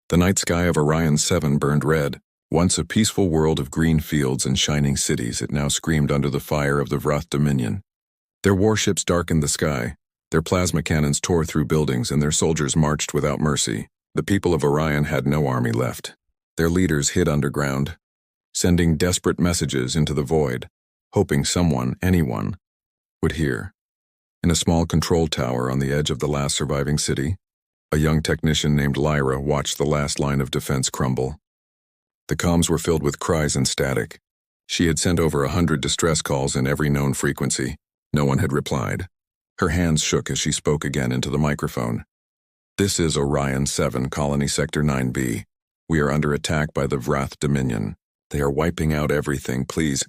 The night sky of Orion 7 burned red. Once a peaceful world of green fields and shining cities, it now screamed under the fire of the Wrath Dominion. Their warships darkened the sky, their plasma cannons tore through buildings, and their soldiers marched without mercy. The people of Orion had no army left. Their leaders hid underground, sending desperate messages into the void, hoping someone, anyone, would hear. In a small control tower on the edge of the last surviving city, a young technician named Lyra watched the last line of defense crumble. The comms were filled with cries and static. She had sent over 100 distress calls in every known frequency. No one had replied. Her hands shook as she spoke again into the microphone. "This is Orion 7, Colony Sector 9B. We are under attack by the Wrath Dominion. They are wiping out everything, please.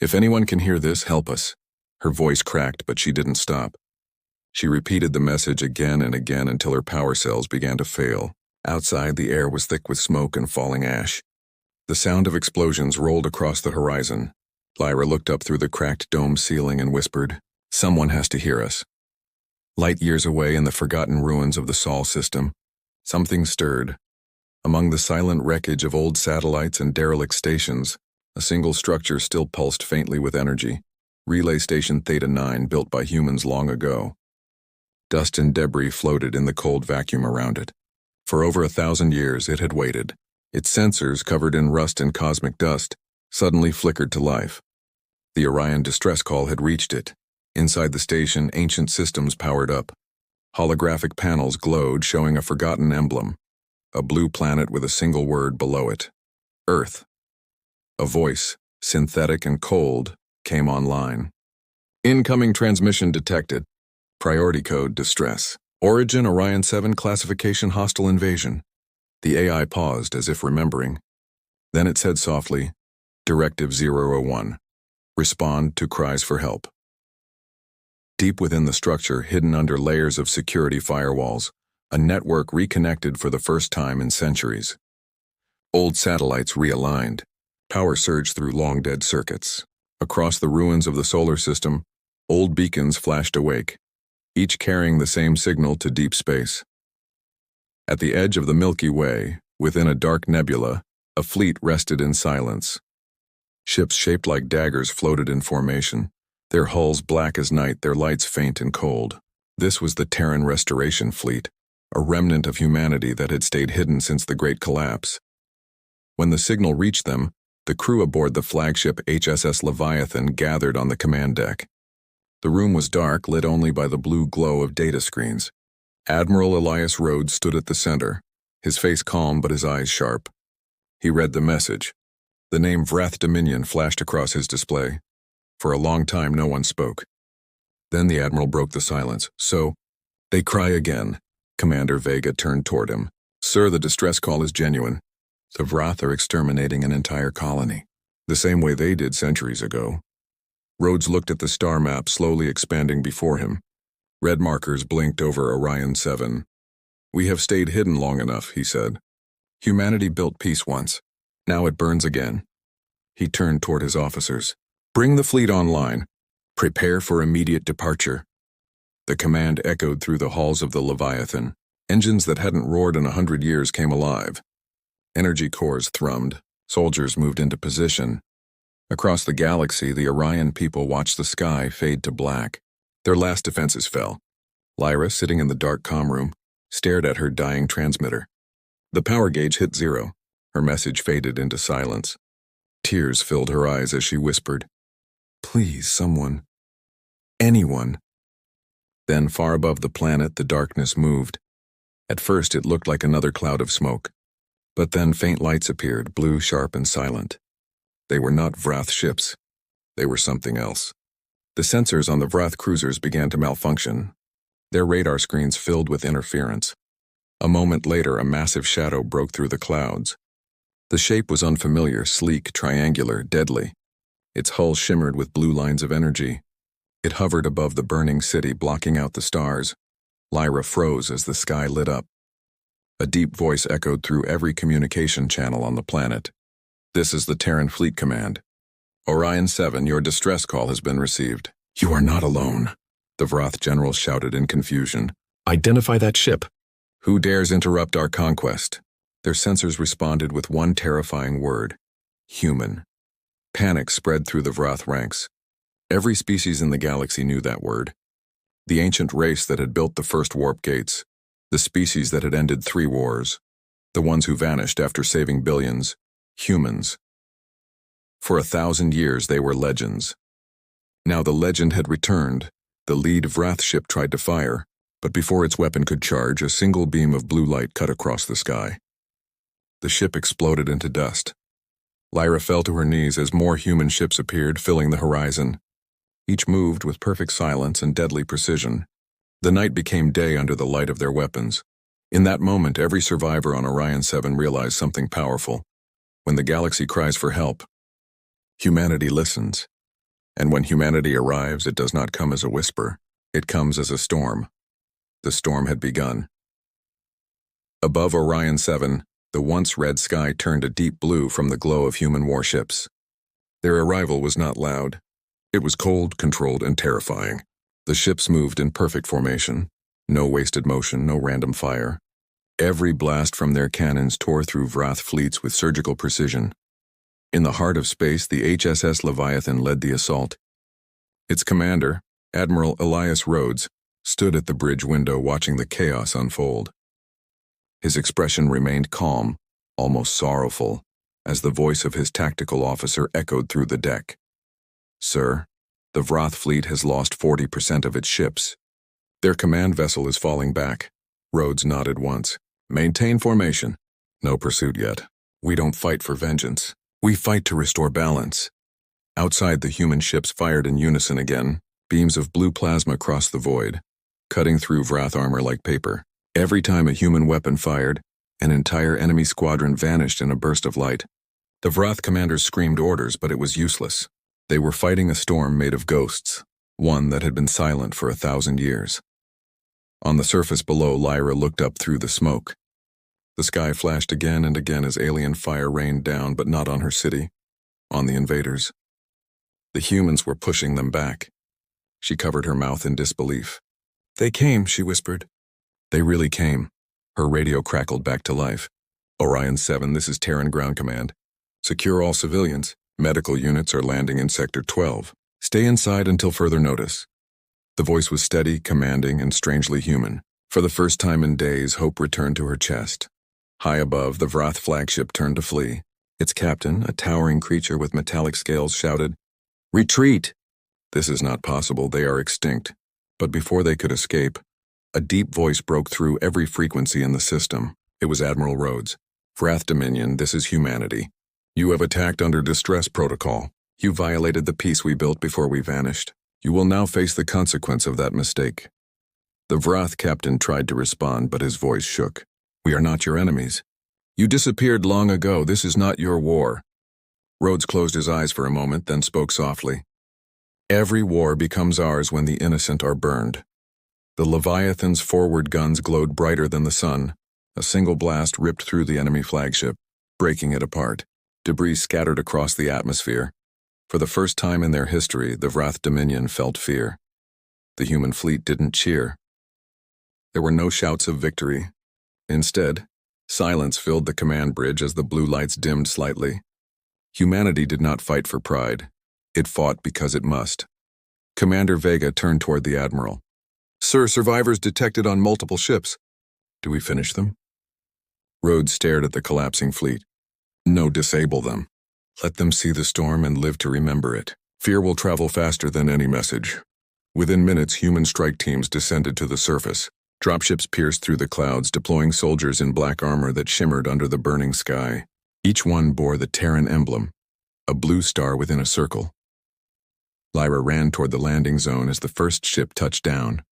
If anyone can hear this, help us." Her voice cracked, but she didn't stop. She repeated the message again and again until her power cells began to fail. Outside, the air was thick with smoke and falling ash. The sound of explosions rolled across the horizon. Lyra looked up through the cracked dome ceiling and whispered, "Someone has to hear us." Light years away in the forgotten ruins of the Sol system, something stirred. Among the silent wreckage of old satellites and derelict stations, a single structure still pulsed faintly with energy. Relay Station Theta 9, built by humans long ago. Dust and debris floated in the cold vacuum around it. For over 1,000 years it had waited. Its sensors, covered in rust and cosmic dust, suddenly flickered to life. The Orion distress call had reached it. Inside the station, ancient systems powered up. Holographic panels glowed, showing a forgotten emblem. A blue planet with a single word below it. Earth. A voice, synthetic and cold, came online. "Incoming transmission detected. Priority code distress. Origin Orion 7, classification hostile invasion." The AI paused as if remembering. Then it said softly, "Directive 001. Respond to cries for help." Deep within the structure, hidden under layers of security firewalls, a network reconnected for the first time in centuries. Old satellites realigned. Power surged through long-dead circuits. Across the ruins of the solar system, old beacons flashed awake, each carrying the same signal to deep space. At the edge of the Milky Way, within a dark nebula, a fleet rested in silence. Ships shaped like daggers floated in formation, their hulls black as night, their lights faint and cold. This was the Terran Restoration Fleet, a remnant of humanity that had stayed hidden since the Great Collapse. When the signal reached them, the crew aboard the flagship HSS Leviathan gathered on the command deck. The room was dark, lit only by the blue glow of data screens. Admiral Elias Rhodes stood at the center, his face calm but his eyes sharp. He read the message. The name Wrath Dominion flashed across his display. For a long time, no one spoke. Then the Admiral broke the silence. "So, they cry again." Commander Vega turned toward him. "Sir, the distress call is genuine. The Wrath are exterminating an entire colony, the same way they did centuries ago." Rhodes looked at the star map slowly expanding before him. Red markers blinked over Orion 7. "We have stayed hidden long enough," he said. "Humanity built peace once. Now it burns again." He turned toward his officers. "Bring the fleet online. Prepare for immediate departure." The command echoed through the halls of the Leviathan. Engines that hadn't roared in 100 years came alive. Energy cores thrummed. Soldiers moved into position. Across the galaxy, the Orion people watched the sky fade to black. Their last defenses fell. Lyra, sitting in the dark comm room, stared at her dying transmitter. The power gauge hit 0. Her message faded into silence. Tears filled her eyes as she whispered, "Please, someone. Anyone." Then, far above the planet, the darkness moved. At first, it looked like another cloud of smoke. But then faint lights appeared, blue, sharp, and silent. They were not Wrath ships. They were something else. The sensors on the Wrath cruisers began to malfunction. Their radar screens filled with interference. A moment later, a massive shadow broke through the clouds. The shape was unfamiliar, sleek, triangular, deadly. Its hull shimmered with blue lines of energy. It hovered above the burning city, blocking out the stars. Lyra froze as the sky lit up. A deep voice echoed through every communication channel on the planet. "This is the Terran Fleet Command. Orion 7, your distress call has been received." "You are not alone," the Wrath general shouted in confusion. "Identify that ship." "Who dares interrupt our conquest?" Their sensors responded with one terrifying word: human. Panic spread through the Vrath ranks. Every species in the galaxy knew that word. The ancient race that had built the first warp gates, the species that had ended 3 wars, the ones who vanished after saving billions, humans. For 1,000 years they were legends. Now the legend had returned. The lead Vrath ship tried to fire, but before its weapon could charge, a single beam of blue light cut across the sky. The ship exploded into dust. Lyra fell to her knees as more human ships appeared, filling the horizon. Each moved with perfect silence and deadly precision. The night became day under the light of their weapons. In that moment, every survivor on Orion 7 realized something powerful. When the galaxy cries for help, humanity listens. And when humanity arrives, it does not come as a whisper. It comes as a storm. The storm had begun. Above Orion 7, the once red sky turned a deep blue from the glow of human warships. Their arrival was not loud. It was cold, controlled, and terrifying. The ships moved in perfect formation. No wasted motion, no random fire. Every blast from their cannons tore through Vrath fleets with surgical precision. In the heart of space, the HSS Leviathan led the assault. Its commander, Admiral Elias Rhodes, stood at the bridge window watching the chaos unfold. His expression remained calm, almost sorrowful, as the voice of his tactical officer echoed through the deck. "Sir, the Vrath fleet has lost 40% of its ships. Their command vessel is falling back." Rhodes nodded once. "Maintain formation. No pursuit yet. We don't fight for vengeance. We fight to restore balance." Outside, the human ships fired in unison again. Beams of blue plasma crossed the void, cutting through Vrath armor like paper. Every time a human weapon fired, an entire enemy squadron vanished in a burst of light. The Vrath commanders screamed orders, but it was useless. They were fighting a storm made of ghosts, one that had been silent for 1,000 years. On the surface below, Lyra looked up through the smoke. The sky flashed again and again as alien fire rained down, but not on her city, on the invaders. The humans were pushing them back. She covered her mouth in disbelief. "They came," she whispered. "They really came." Her radio crackled back to life. "Orion 7, this is Terran Ground Command. Secure all civilians. Medical units are landing in Sector 12. Stay inside until further notice." The voice was steady, commanding, and strangely human. For the first time in days, hope returned to her chest. High above, the Vrath flagship turned to flee. Its captain, a towering creature with metallic scales, shouted, "Retreat!" "This is not possible. They are extinct." But before they could escape, a deep voice broke through every frequency in the system. It was Admiral Rhodes. "Vrath Dominion, this is humanity. You have attacked under distress protocol. You violated the peace we built before we vanished. You will now face the consequence of that mistake." The Vrath captain tried to respond, but his voice shook. "We are not your enemies. You disappeared long ago. This is not your war." Rhodes closed his eyes for a moment, then spoke softly. "Every war becomes ours when the innocent are burned." The Leviathan's forward guns glowed brighter than the sun. A single blast ripped through the enemy flagship, breaking it apart. Debris scattered across the atmosphere. For the first time in their history, the Vrath Dominion felt fear. The human fleet didn't cheer. There were no shouts of victory. Instead, silence filled the command bridge as the blue lights dimmed slightly. Humanity did not fight for pride. It fought because it must. Commander Vega turned toward the Admiral. "Sir, survivors detected on multiple ships. Do we finish them?" Rhodes stared at the collapsing fleet. "No, disable them. Let them see the storm and live to remember it. Fear will travel faster than any message." Within minutes, human strike teams descended to the surface. Dropships pierced through the clouds, deploying soldiers in black armor that shimmered under the burning sky. Each one bore the Terran emblem, a blue star within a circle. Lyra ran toward the landing zone as the first ship touched down.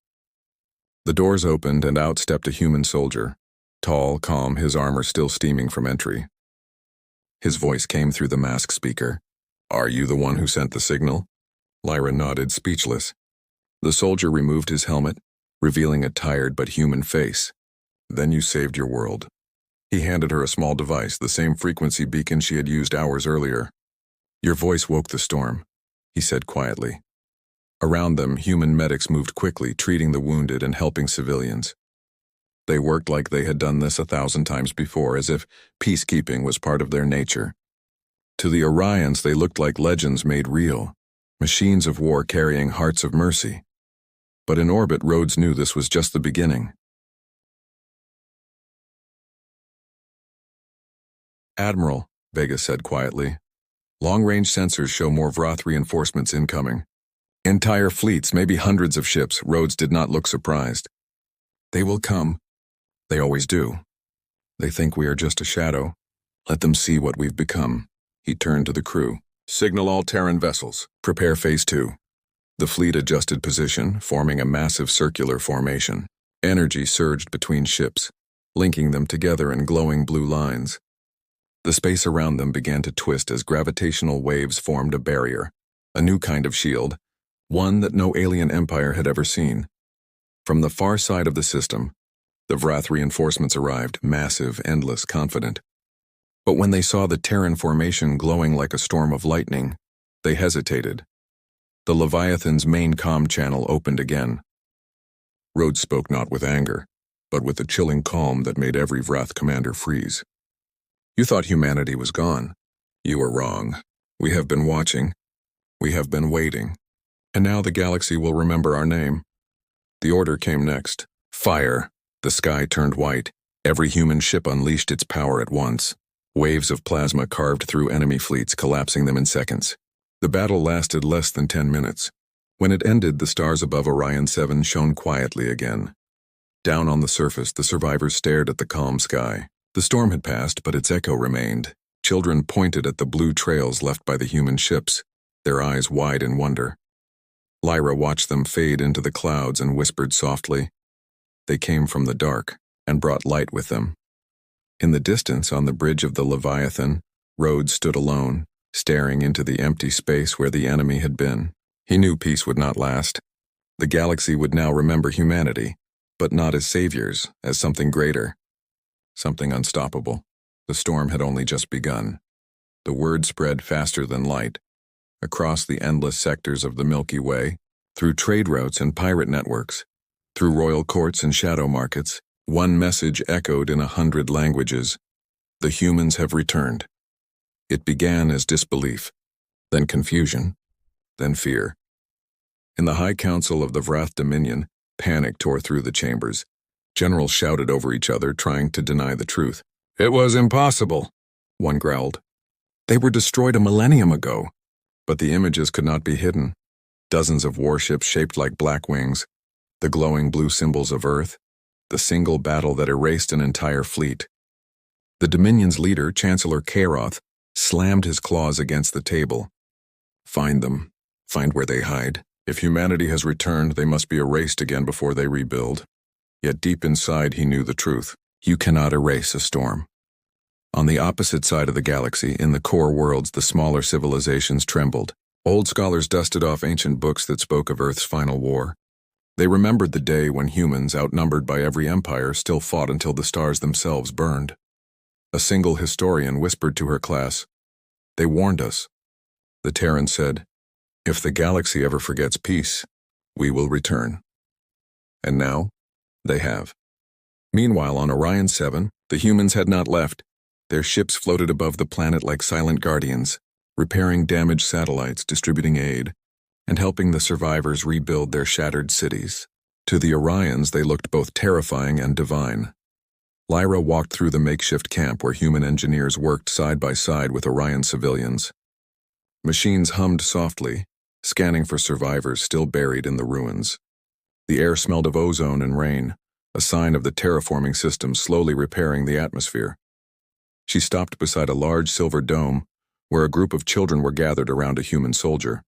The doors opened and out stepped a human soldier, tall, calm, his armor still steaming from entry. His voice came through the mask speaker. "Are you the one who sent the signal?" Lyra nodded, speechless. The soldier removed his helmet, revealing a tired but human face. "Then you saved your world." He handed her a small device, the same frequency beacon she had used hours earlier. "Your voice woke the storm," he said quietly. Around them, human medics moved quickly, treating the wounded and helping civilians. They worked like they had done this 1,000 times before, as if peacekeeping was part of their nature. To the Orions, they looked like legends made real, machines of war carrying hearts of mercy. But in orbit, Rhodes knew this was just the beginning. "Admiral," Vega said quietly, "long-range sensors show more Vrath reinforcements incoming. Entire fleets, maybe hundreds of ships." Rhodes did not look surprised. "They will come. They always do. They think we are just a shadow. Let them see what we've become." He turned to the crew. "Signal all Terran vessels. Prepare Phase 2. The fleet adjusted position, forming a massive circular formation. Energy surged between ships, linking them together in glowing blue lines. The space around them began to twist as gravitational waves formed a barrier, a new kind of shield, one that no alien empire had ever seen. From the far side of the system, the Vrath reinforcements arrived, massive, endless, confident. But when they saw the Terran formation glowing like a storm of lightning, they hesitated. The Leviathan's main comm channel opened again. Rhodes spoke not with anger, but with a chilling calm that made every Vrath commander freeze. "You thought humanity was gone. You were wrong. We have been watching. We have been waiting. And now the galaxy will remember our name." The order came next. Fire. The sky turned white. Every human ship unleashed its power at once. Waves of plasma carved through enemy fleets, collapsing them in seconds. The battle lasted less than 10 minutes. When it ended, the stars above Orion 7 shone quietly again. Down on the surface, the survivors stared at the calm sky. The storm had passed, but its echo remained. Children pointed at the blue trails left by the human ships, their eyes wide in wonder. Lyra watched them fade into the clouds and whispered softly. They came from the dark and brought light with them. In the distance, on the bridge of the Leviathan, Rhodes stood alone, staring into the empty space where the enemy had been. He knew peace would not last. The galaxy would now remember humanity, but not as saviors, as something greater, something unstoppable. The storm had only just begun. The word spread faster than light, across the endless sectors of the Milky Way, through trade routes and pirate networks, through royal courts and shadow markets. One message echoed in 100 languages: the humans have returned. It began as disbelief, then confusion, then fear. In the High Council of the Vrath Dominion, panic tore through the chambers. Generals shouted over each other, trying to deny the truth. "It was impossible," one growled. "They were destroyed a millennium ago." But the images could not be hidden. Dozens of warships shaped like black wings, the glowing blue symbols of Earth, the single battle that erased an entire fleet. The Dominion's leader, Chancellor Karoth, slammed his claws against the table. "Find them. Find where they hide. If humanity has returned, they must be erased again before they rebuild." Yet deep inside he knew the truth. You cannot erase a storm. On the opposite side of the galaxy, in the core worlds, the smaller civilizations trembled. Old scholars dusted off ancient books that spoke of Earth's final war. They remembered the day when humans, outnumbered by every empire, still fought until the stars themselves burned. A single historian whispered to her class, "They warned us." The Terran said, "If the galaxy ever forgets peace, we will return." And now, they have. Meanwhile, on Orion 7, the humans had not left. Their ships floated above the planet like silent guardians, repairing damaged satellites, distributing aid, and helping the survivors rebuild their shattered cities. To the Orions, they looked both terrifying and divine. Lyra walked through the makeshift camp where human engineers worked side by side with Orion civilians. Machines hummed softly, scanning for survivors still buried in the ruins. The air smelled of ozone and rain, a sign of the terraforming system slowly repairing the atmosphere. She stopped beside a large silver dome, where a group of children were gathered around a human soldier.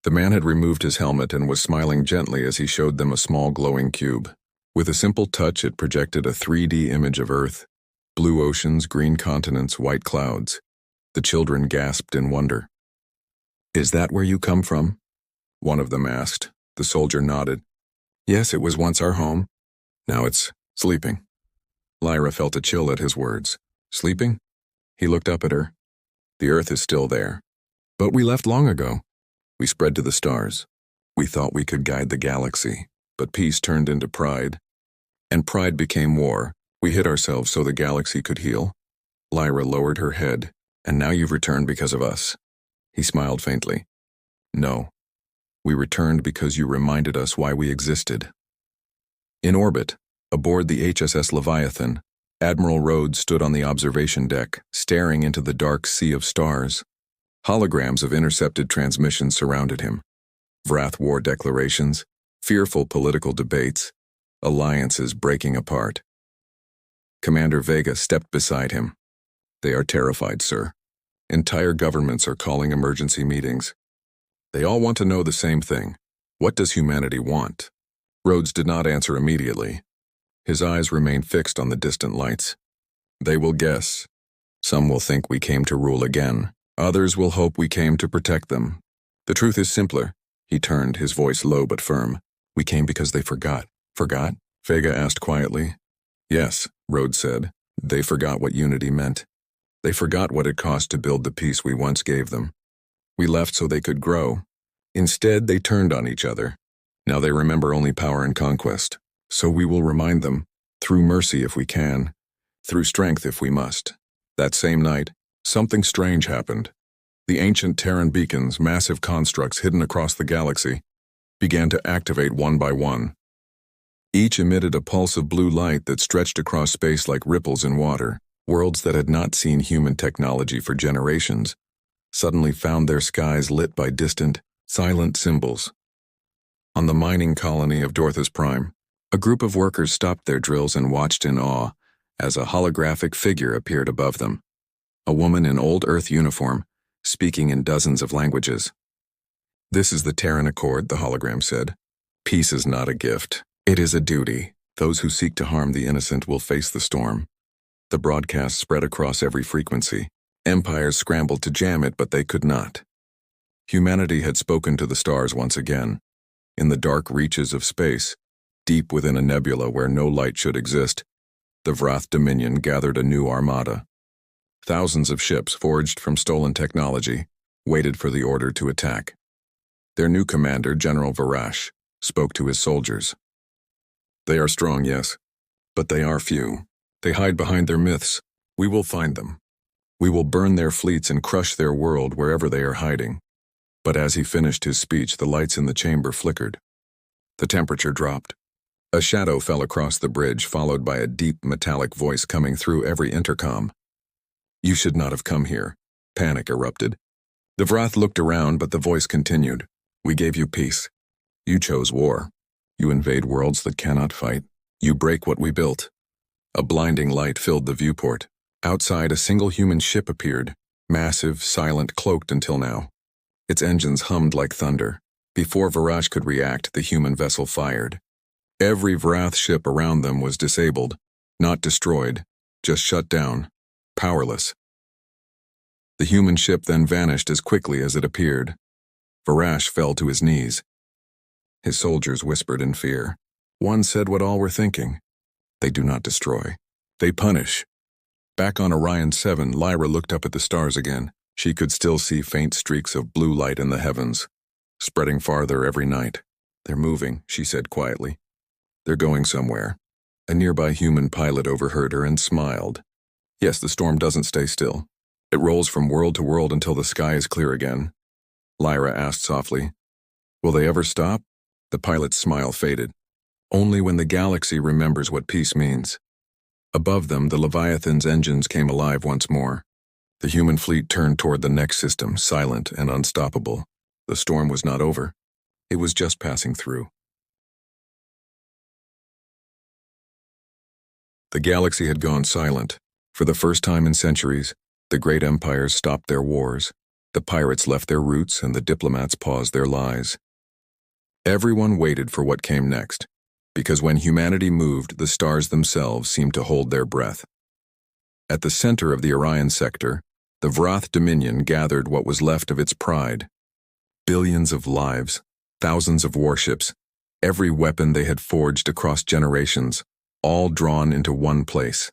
The man had removed his helmet and was smiling gently as he showed them a small glowing cube. With a simple touch, it projected a 3D image of Earth: blue oceans, green continents, white clouds. The children gasped in wonder. "Is that where you come from?" one of them asked. The soldier nodded. "Yes, it was once our home. Now it's sleeping." Lyra felt a chill at his words. "Sleeping?" He looked up at her. "The Earth is still there. But we left long ago. We spread to the stars. We thought we could guide the galaxy, but peace turned into pride. And pride became war. We hid ourselves so the galaxy could heal. Lyra lowered her head. And now you've returned because of us. He smiled faintly. No. We returned because you reminded us why we existed. In orbit, aboard the HSS Leviathan, Admiral Rhodes stood on the observation deck, staring into the dark sea of stars. Holograms of intercepted transmissions surrounded him. Vrath war declarations, fearful political debates, alliances breaking apart. Commander Vega stepped beside him. They are terrified, sir. Entire governments are calling emergency meetings. They all want to know the same thing. What does humanity want? Rhodes did not answer immediately. His eyes remained fixed on the distant lights. They will guess. Some will think we came to rule again. Others will hope we came to protect them. The truth is simpler. He turned, his voice low but firm. We came because they forgot. Forgot? Vega asked quietly. Yes, Rhodes said. They forgot what unity meant. They forgot what it cost to build the peace we once gave them. We left so they could grow. Instead, they turned on each other. Now they remember only power and conquest. So we will remind them, through mercy if we can, through strength if we must. That same night, something strange happened. The ancient Terran beacons, massive constructs hidden across the galaxy, began to activate one by one. Each emitted a pulse of blue light that stretched across space like ripples in water. Worlds that had not seen human technology for generations suddenly found their skies lit by distant, silent symbols. On the mining colony of Dorthus Prime, a group of workers stopped their drills and watched in awe as a holographic figure appeared above them. A woman in old Earth uniform, speaking in dozens of languages. This is the Terran Accord, the hologram said. Peace is not a gift. It is a duty. Those who seek to harm the innocent will face the storm. The broadcast spread across every frequency. Empires scrambled to jam it, but they could not. Humanity had spoken to the stars once again. In the dark reaches of space, deep within a nebula where no light should exist, the Vrath Dominion gathered a new armada. Thousands of ships forged from stolen technology waited for the order to attack. Their new commander, General Varash, spoke to his soldiers. They are strong, yes, but they are few. They hide behind their myths. We will find them. We will burn their fleets and crush their world wherever they are hiding. But as he finished his speech, the lights in the chamber flickered. The temperature dropped. A shadow fell across the bridge, followed by a deep metallic voice coming through every intercom. You should not have come here. Panic erupted. The Vrath looked around, but the voice continued. We gave you peace. You chose war. You invade worlds that cannot fight. You break what we built. A blinding light filled the viewport. Outside, a single human ship appeared, massive, silent, cloaked until now. Its engines hummed like thunder. Before Varash could react, the human vessel fired. Every Vrath ship around them was disabled, not destroyed, just shut down, powerless. The human ship then vanished as quickly as it appeared. Varash fell to his knees. His soldiers whispered in fear. One said what all were thinking. They do not destroy. They punish. Back on Orion 7, Lyra looked up at the stars again. She could still see faint streaks of blue light in the heavens, spreading farther every night. They're moving, she said quietly. They're going somewhere. A nearby human pilot overheard her and smiled. Yes, the storm doesn't stay still. It rolls from world to world until the sky is clear again. Lyra asked softly, will they ever stop? The pilot's smile faded. Only when the galaxy remembers what peace means. Above them, the Leviathan's engines came alive once more. The human fleet turned toward the next system, silent and unstoppable. The storm was not over. It was just passing through. The galaxy had gone silent. For the first time in centuries, the great empires stopped their wars. The pirates left their roots and the diplomats paused their lies. Everyone waited for what came next, because when humanity moved, the stars themselves seemed to hold their breath. At the center of the Orion sector, the Vrath Dominion gathered what was left of its pride. Billions of lives, thousands of warships, every weapon they had forged across generations, all drawn into one place.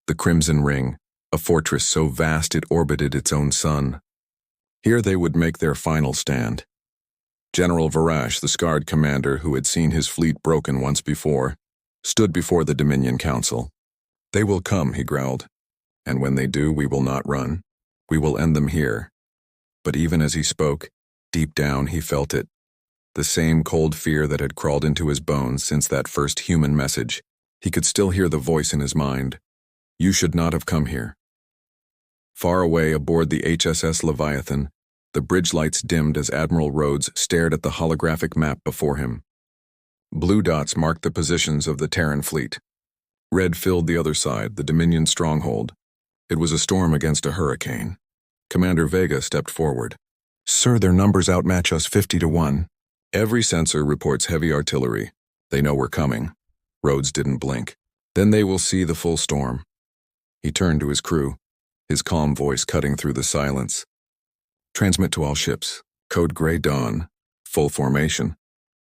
The Crimson Ring, a fortress so vast it orbited its own sun. Here they would make their final stand. General Varash, the scarred commander who had seen his fleet broken once before, stood before the Dominion Council. "They will come," he growled. "And when they do, we will not run. We will end them here." But even as he spoke, deep down he felt it. The same cold fear that had crawled into his bones since that first human message. He could still hear the voice in his mind. "You should not have come here." Far away aboard the HSS Leviathan, the bridge lights dimmed as Admiral Rhodes stared at the holographic map before him. Blue dots marked the positions of the Terran fleet. Red filled the other side, the Dominion stronghold. It was a storm against a hurricane. Commander Vega stepped forward. "Sir, their numbers outmatch us 50-1. Every sensor reports heavy artillery. They know we're coming." Rhodes didn't blink. "Then they will see the full storm." He turned to his crew, his calm voice cutting through the silence. "Transmit to all ships. Code Gray Dawn. Full formation."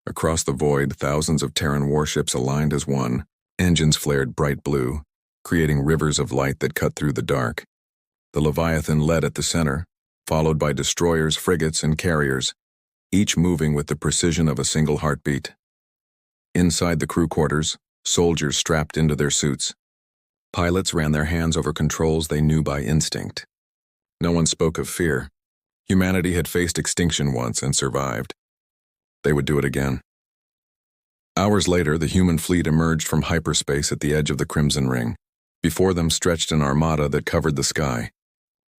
Across the void, thousands of Terran warships aligned as one. Engines flared bright blue, creating rivers of light that cut through the dark. The Leviathan led at the center, followed by destroyers, frigates, and carriers, each moving with the precision of a single heartbeat. Inside the crew quarters, soldiers strapped into their suits. Pilots ran their hands over controls they knew by instinct. No one spoke of fear. Humanity had faced extinction once and survived. They would do it again. Hours later, the human fleet emerged from hyperspace at the edge of the Crimson Ring. Before them stretched an armada that covered the sky.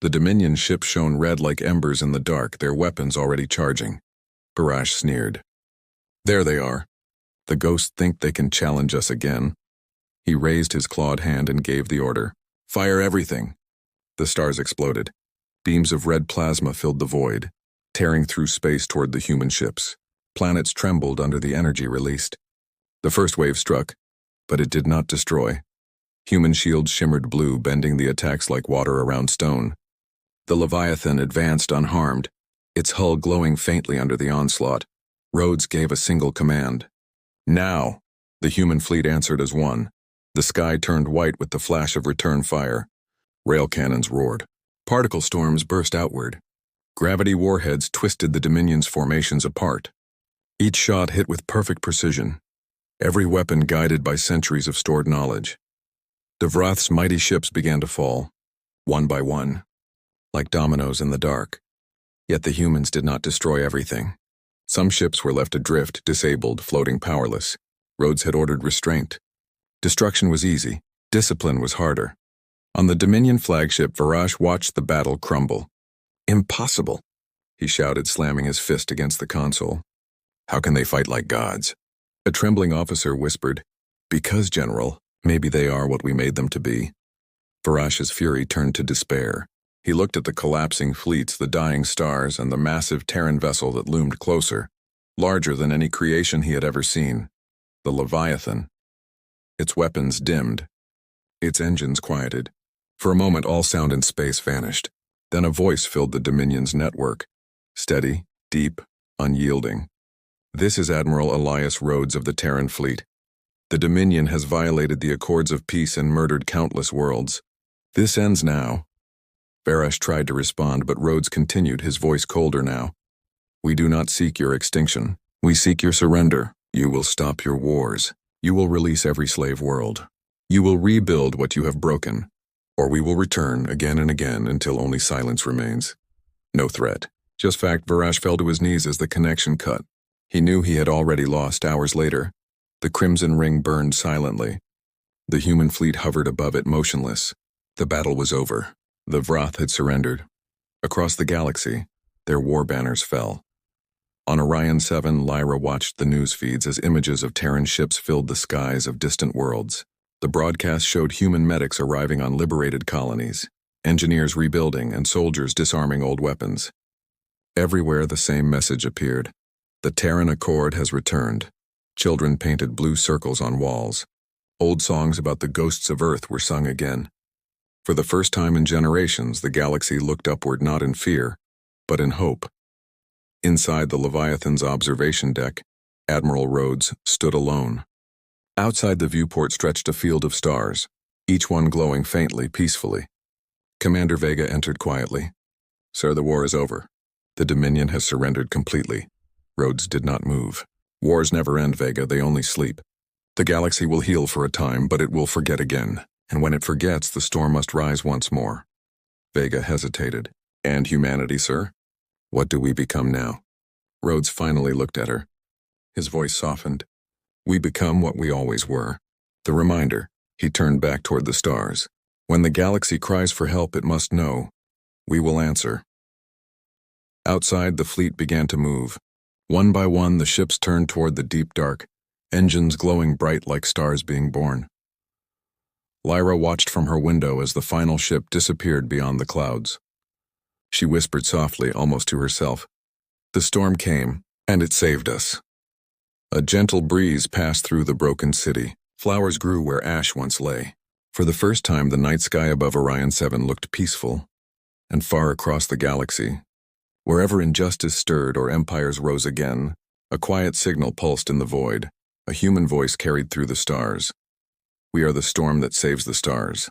The Dominion ships shone red like embers in the dark, their weapons already charging. Barash sneered. "There they are. The ghosts think they can challenge us again." He raised his clawed hand and gave the order. "Fire everything." The stars exploded. Beams of red plasma filled the void, tearing through space toward the human ships. Planets trembled under the energy released. The first wave struck, but it did not destroy. Human shields shimmered blue, bending the attacks like water around stone. The Leviathan advanced unharmed, its hull glowing faintly under the onslaught. Rhodes gave a single command. "Now!" The human fleet answered as one. The sky turned white with the flash of return fire. Rail cannons roared. Particle storms burst outward. Gravity warheads twisted the Dominion's formations apart. Each shot hit with perfect precision, every weapon guided by centuries of stored knowledge. Devrath's mighty ships began to fall, one by one, like dominoes in the dark. Yet the humans did not destroy everything. Some ships were left adrift, disabled, floating powerless. Rhodes had ordered restraint. Destruction was easy, discipline was harder. On the Dominion flagship, Varash watched the battle crumble. "Impossible," he shouted, slamming his fist against the console. "How can they fight like gods?" A trembling officer whispered, "Because, General, maybe they are what we made them to be." Varash's fury turned to despair. He looked at the collapsing fleets, the dying stars, and the massive Terran vessel that loomed closer, larger than any creation he had ever seen. The Leviathan. Its weapons dimmed. Its engines quieted. For a moment, all sound in space vanished. Then a voice filled the Dominion's network. Steady, deep, unyielding. "This is Admiral Elias Rhodes of the Terran fleet. The Dominion has violated the Accords of Peace and murdered countless worlds. This ends now." Barash tried to respond, but Rhodes continued, his voice colder now. "We do not seek your extinction. We seek your surrender. You will stop your wars. You will release every slave world. You will rebuild what you have broken. Or we will return again and again until only silence remains." No threat, just fact. Varash fell to his knees as the connection cut. He knew he had already lost. Hours later, the Crimson Ring burned silently. The human fleet hovered above it, motionless. The battle was over. The Vrath had surrendered. Across the galaxy, their war banners fell. On Orion 7, Lyra watched the news feeds as images of Terran ships filled the skies of distant worlds. The broadcast showed human medics arriving on liberated colonies, engineers rebuilding, and soldiers disarming old weapons. Everywhere the same message appeared. The Terran Accord has returned. Children painted blue circles on walls. Old songs about the ghosts of Earth were sung again. For the first time in generations, the galaxy looked upward not in fear, but in hope. Inside the Leviathan's observation deck, Admiral Rhodes stood alone. Outside the viewport stretched a field of stars, each one glowing faintly, peacefully. Commander Vega entered quietly. "Sir, the war is over. The Dominion has surrendered completely." Rhodes did not move. "Wars never end, Vega, they only sleep." The galaxy will heal for a time, but it will forget again. And when it forgets, the storm must rise once more. Vega hesitated. And humanity, sir? What do we become now? Rhodes finally looked at her. His voice softened. We become what we always were. The reminder. He turned back toward the stars. When the galaxy cries for help, it must know. We will answer. Outside, the fleet began to move. One by one, the ships turned toward the deep dark, engines glowing bright like stars being born. Lyra watched from her window as the final ship disappeared beyond the clouds. She whispered softly, almost to herself. The storm came, and it saved us. A gentle breeze passed through the broken city. Flowers grew where ash once lay. For the first time, the night sky above Orion 7 looked peaceful, and far across the galaxy, wherever injustice stirred or empires rose again, a quiet signal pulsed in the void. A human voice carried through the stars. We are the storm that saves the stars.